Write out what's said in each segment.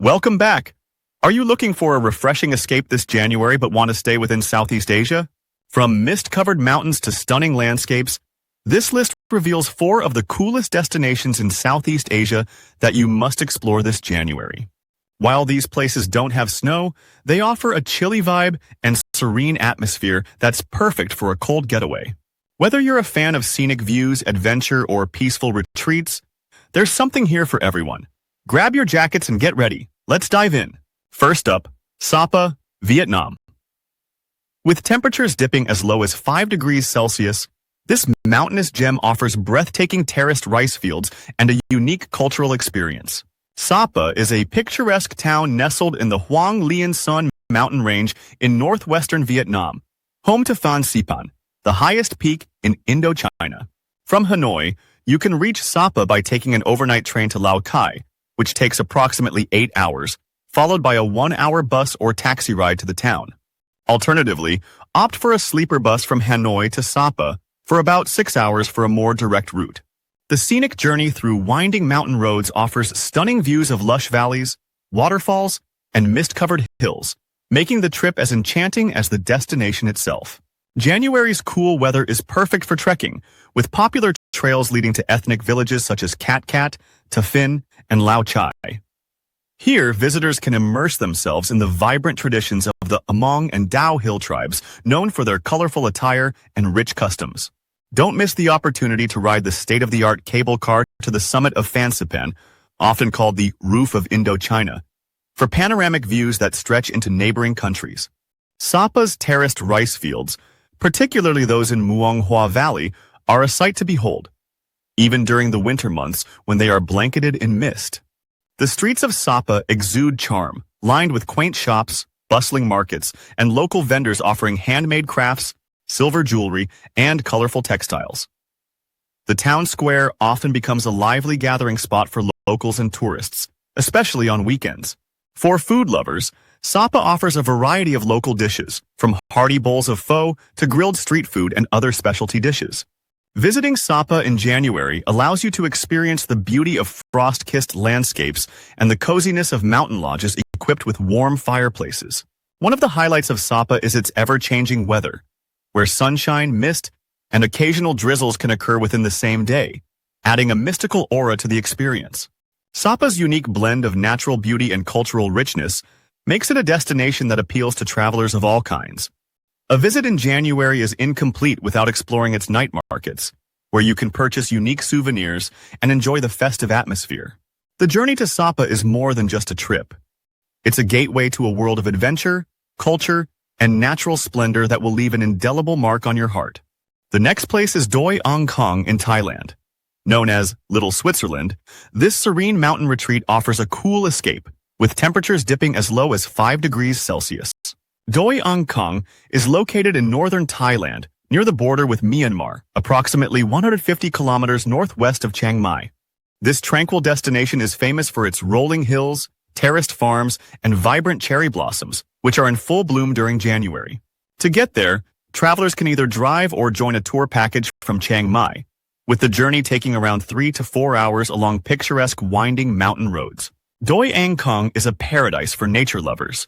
Welcome back. Are you looking for a refreshing escape this January but want to stay within Southeast Asia? From mist-covered mountains to stunning landscapes, this list reveals 4 of the coolest destinations in Southeast Asia that you must explore this January. While these places don't have snow, they offer a chilly vibe and serene atmosphere that's perfect for a cold getaway. Whether you're a fan of scenic views, adventure, or peaceful retreats, there's something here for everyone. Grab your jackets and get ready. Let's dive in. First up, Sapa, Vietnam. With temperatures dipping as low as 5 degrees Celsius, this mountainous gem offers breathtaking terraced rice fields and a unique cultural experience. Sapa is a picturesque town nestled in the Hoang Lien Son mountain range in northwestern Vietnam, home to Phan Xipan, the highest peak in Indochina. From Hanoi, you can reach Sapa by taking an overnight train to Lao Cai, which takes approximately 8 hours, followed by a 1-hour bus or taxi ride to the town. Alternatively, opt for a sleeper bus from Hanoi to Sapa for about 6 hours for a more direct route. The scenic journey through winding mountain roads offers stunning views of lush valleys, waterfalls, and mist-covered hills, making the trip as enchanting as the destination itself. January's cool weather is perfect for trekking, with popular trails leading to ethnic villages such as Cat Cat, Ta Phin, and Lao Chai. Here, visitors can immerse themselves in the vibrant traditions of the Among and Dao Hill tribes, known for their colorful attire and rich customs. Don't miss the opportunity to ride the state-of-the-art cable car to the summit of Phan Xipan, often called the Roof of Indochina, for panoramic views that stretch into neighboring countries. Sapa's terraced rice fields, particularly those in Muang Hoa Valley, are a sight to behold, even during the winter months when they are blanketed in mist. The streets of Sapa exude charm, lined with quaint shops, bustling markets, and local vendors offering handmade crafts, silver jewelry, and colorful textiles. The town square often becomes a lively gathering spot for locals and tourists, especially on weekends. For food lovers, Sapa offers a variety of local dishes, from hearty bowls of pho to grilled street food and other specialty dishes. Visiting Sapa in January allows you to experience the beauty of frost-kissed landscapes and the coziness of mountain lodges equipped with warm fireplaces. One of the highlights of Sapa is its ever-changing weather, where sunshine, mist, and occasional drizzles can occur within the same day, adding a mystical aura to the experience. Sapa's unique blend of natural beauty and cultural richness makes it a destination that appeals to travelers of all kinds. A visit in January is incomplete without exploring its night markets, where you can purchase unique souvenirs and enjoy the festive atmosphere. The journey to Sapa is more than just a trip. It's a gateway to a world of adventure, culture, and natural splendor that will leave an indelible mark on your heart. The next place is Doi Ang Khong in Thailand. Known as Little Switzerland, this serene mountain retreat offers a cool escape, with temperatures dipping as low as 5 degrees Celsius. Doi Ang Khong is located in northern Thailand, near the border with Myanmar, approximately 150 kilometers northwest of Chiang Mai. This tranquil destination is famous for its rolling hills, terraced farms, and vibrant cherry blossoms, which are in full bloom during January. To get there, travelers can either drive or join a tour package from Chiang Mai, with the journey taking around 3 to 4 hours along picturesque winding mountain roads. Doi Ang Khong is a paradise for nature lovers.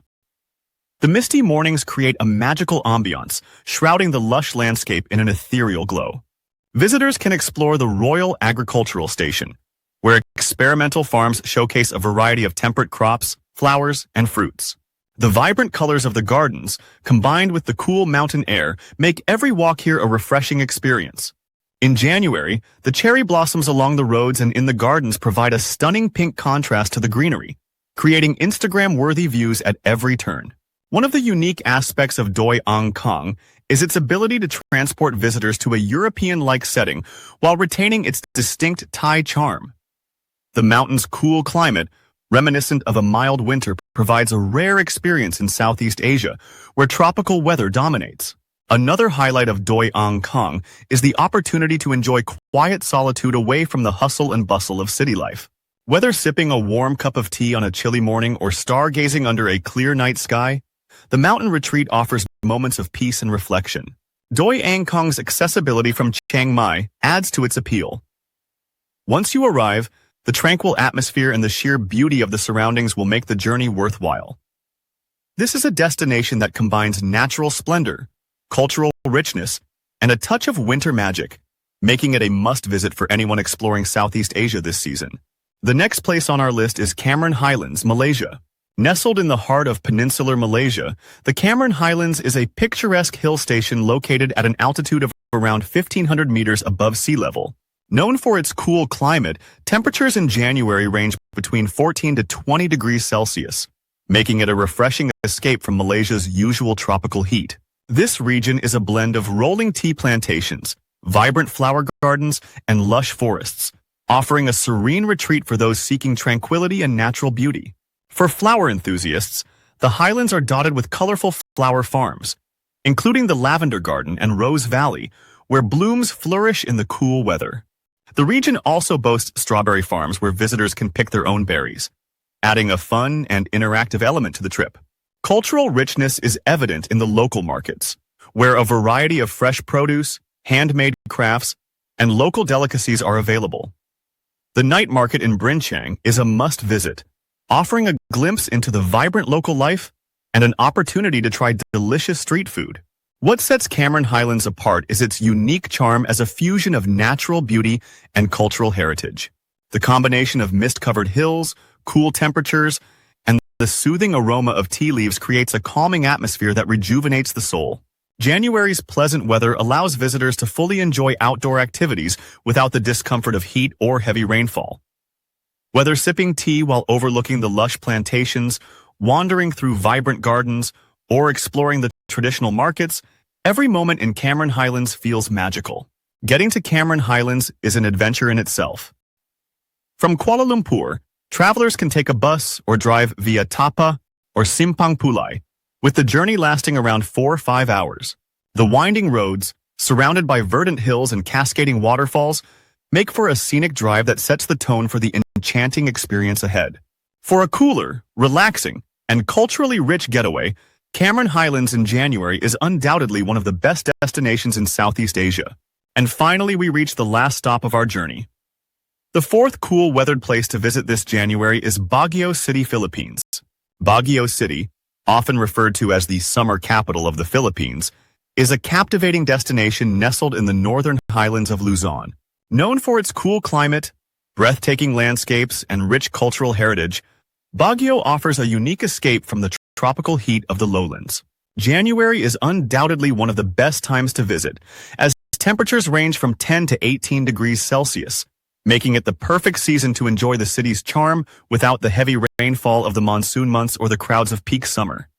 The misty mornings create a magical ambiance, shrouding the lush landscape in an ethereal glow. Visitors can explore the Royal Agricultural Station, where experimental farms showcase a variety of temperate crops, flowers, and fruits. The vibrant colors of the gardens, combined with the cool mountain air, make every walk here a refreshing experience. In January, the cherry blossoms along the roads and in the gardens provide a stunning pink contrast to the greenery, creating Instagram-worthy views at every turn. One of the unique aspects of Doi Ang Khong is its ability to transport visitors to a European-like setting while retaining its distinct Thai charm. The mountain's cool climate, reminiscent of a mild winter, provides a rare experience in Southeast Asia, where tropical weather dominates. Another highlight of Doi Ang Khong is the opportunity to enjoy quiet solitude away from the hustle and bustle of city life. Whether sipping a warm cup of tea on a chilly morning or stargazing under a clear night sky, the mountain retreat offers moments of peace and reflection. Doi Ang Khong's accessibility from Chiang Mai adds to its appeal. Once you arrive, The tranquil atmosphere and the sheer beauty of the surroundings will make the journey worthwhile. This is a destination that combines natural splendor, cultural richness, and a touch of winter magic, making it a must-visit for anyone exploring Southeast Asia this season. The next place on our list is Cameron Highlands, Malaysia. Nestled in the heart of peninsular Malaysia, the Cameron Highlands is a picturesque hill station located at an altitude of around 1,500 meters above sea level. Known for its cool climate, temperatures in January range between 14 to 20 degrees Celsius, making it a refreshing escape from Malaysia's usual tropical heat. This region is a blend of rolling tea plantations, vibrant flower gardens, and lush forests, offering a serene retreat for those seeking tranquility and natural beauty. For flower enthusiasts, the highlands are dotted with colorful flower farms, including the Lavender Garden and Rose Valley, where blooms flourish in the cool weather. The region also boasts strawberry farms where visitors can pick their own berries, adding a fun and interactive element to the trip. Cultural richness is evident in the local markets, where a variety of fresh produce, handmade crafts, and local delicacies are available. The night market in Brinchang is a must-visit, offering a glimpse into the vibrant local life and an opportunity to try delicious street food. What sets Cameron Highlands apart is its unique charm as a fusion of natural beauty and cultural heritage. The combination of mist-covered hills, cool temperatures, and the soothing aroma of tea leaves creates a calming atmosphere that rejuvenates the soul. January's pleasant weather allows visitors to fully enjoy outdoor activities without the discomfort of heat or heavy rainfall. Whether sipping tea while overlooking the lush plantations, wandering through vibrant gardens, or exploring the traditional markets, every moment in Cameron Highlands feels magical. Getting to Cameron Highlands is an adventure in itself. From Kuala Lumpur, travelers can take a bus or drive via Tapa or Simpang Pulai, with the journey lasting around 4 or 5 hours. The winding roads, surrounded by verdant hills and cascading waterfalls, make for a scenic drive that sets the tone for the enchanting experience ahead. For a cooler, relaxing, and culturally rich getaway, Cameron Highlands in January is undoubtedly one of the best destinations in Southeast Asia. And finally, we reach the last stop of our journey. The fourth cool weathered place to visit this January is Baguio City, Philippines. Baguio City, often referred to as the summer capital of the Philippines, is a captivating destination nestled in the northern highlands of Luzon. Known for its cool climate, breathtaking landscapes, and rich cultural heritage, Baguio offers a unique escape from the tropical heat of the lowlands. January is undoubtedly one of the best times to visit, as temperatures range from 10 to 18 degrees Celsius, making it the perfect season to enjoy the city's charm without the heavy rainfall of the monsoon months or the crowds of peak summer.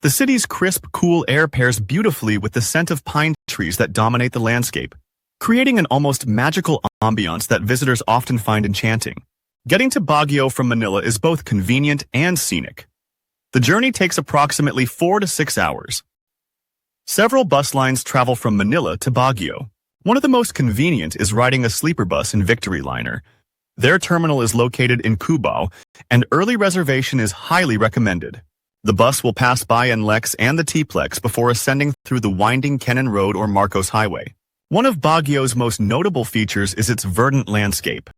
The city's crisp, cool air pairs beautifully with the scent of pine trees that dominate the landscape, creating an almost magical ambiance that visitors often find enchanting. Getting to Baguio from Manila is both convenient and scenic. The journey takes approximately 4 to 6 hours. Several bus lines travel from Manila to Baguio. One of the most convenient is riding a sleeper bus in Victory Liner. Their terminal is located in Cubao, and early reservation is highly recommended. The bus will pass by NLEX and the T-Plex before ascending through the winding Kenan Road or Marcos Highway. One of Baguio's most notable features is its verdant landscape.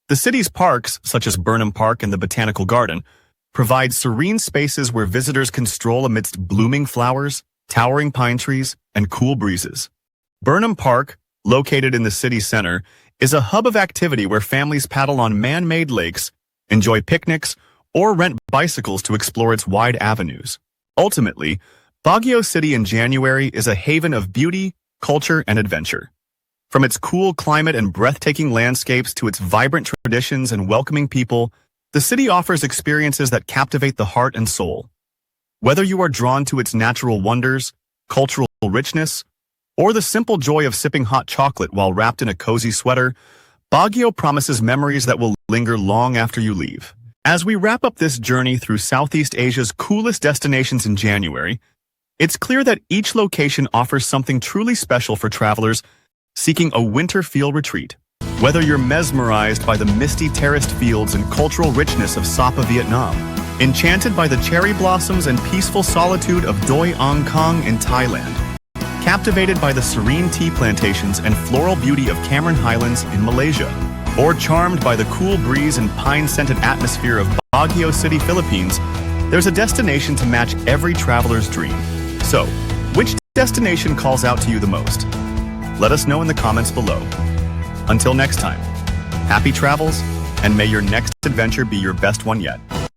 The city's parks, such as Burnham Park and the Botanical Garden, provide serene spaces where visitors can stroll amidst blooming flowers, towering pine trees, and cool breezes. Burnham Park, located in the city center, is a hub of activity where families paddle on man-made lakes, enjoy picnics, or rent bicycles to explore its wide avenues. Ultimately, Baguio City in January is a haven of beauty, culture, and adventure. From its cool climate and breathtaking landscapes to its vibrant traditions and welcoming people, the city offers experiences that captivate the heart and soul. Whether you are drawn to its natural wonders, cultural richness, or the simple joy of sipping hot chocolate while wrapped in a cozy sweater, Baguio promises memories that will linger long after you leave. As we wrap up this journey through Southeast Asia's coolest destinations in January, it's clear that each location offers something truly special for travelers seeking a winter feel retreat. Whether you're mesmerized by the misty terraced fields and cultural richness of Sapa, Vietnam, enchanted by the cherry blossoms and peaceful solitude of Doi Ang Khang in Thailand, captivated by the serene tea plantations and floral beauty of Cameron Highlands in Malaysia, or charmed by the cool breeze and pine-scented atmosphere of Baguio City, Philippines, there's a destination to match every traveler's dream. So, which destination calls out to you the most? Let us know in the comments below. Until next time, happy travels, and may your next adventure be your best one yet.